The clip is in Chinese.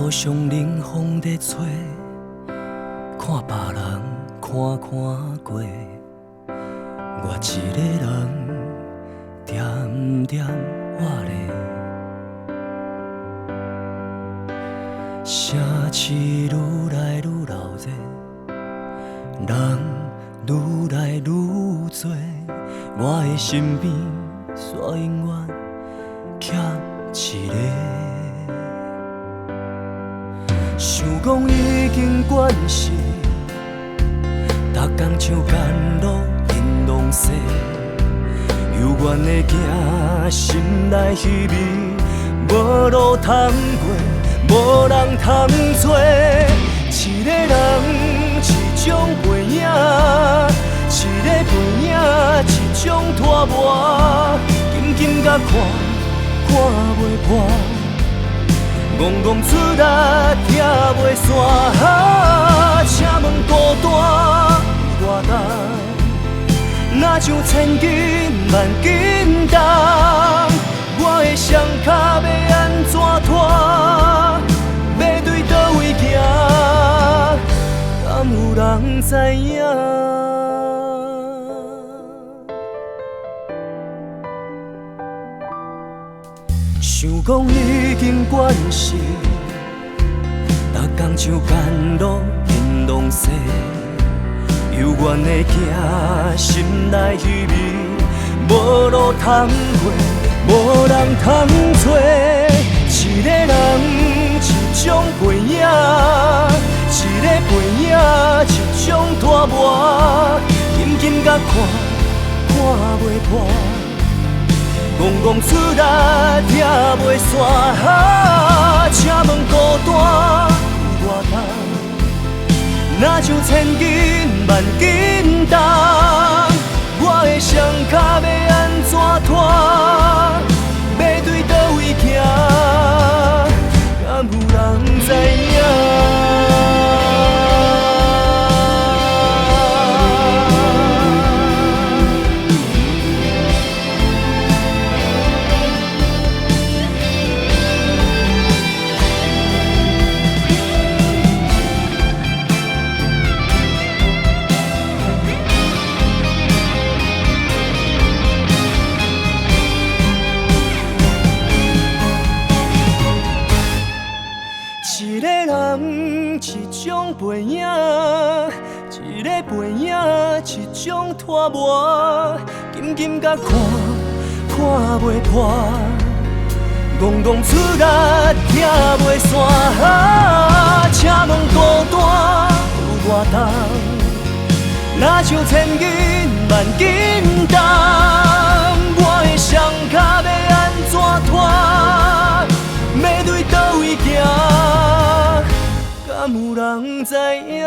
路上冷风在吹，看别人看过，我一个人点点活咧。城市愈来愈闹热，人愈来愈多，我的身边却永远欠一个。想讲已经惯势，逐天像甘露引浪西，幽怨的行，心内虚迷，无路通过，无人通做。一个人，一种背影，一个背影，一种拖磨，紧紧甲看，看袂破。戆戆出力，听袂煞，请问孤单有偌重？若像千斤万斤重，我的双脚要安怎拖？要对倒位行？敢有人知影？想讲已经惯势，逐天像甘露引浪西，幽怨的行，心内虚迷，无路通过，无人通找。一个人，一种背影，一个背影，一种拖磨，紧紧甲看，看袂破。戆戆出力，听袂煞，请问孤单有偌重？若像千斤万斤重，我的双脚要安怎拖？要对倒位行？敢有人知影？一个人，一种背影，一个背影，一种拖磨，紧紧甲看，看袂破。戆戆出力，听袂煞，请问孤单有偌重？若像千斤万斤重，我的双脚要安怎拖？要对倒位行？敢有人知影？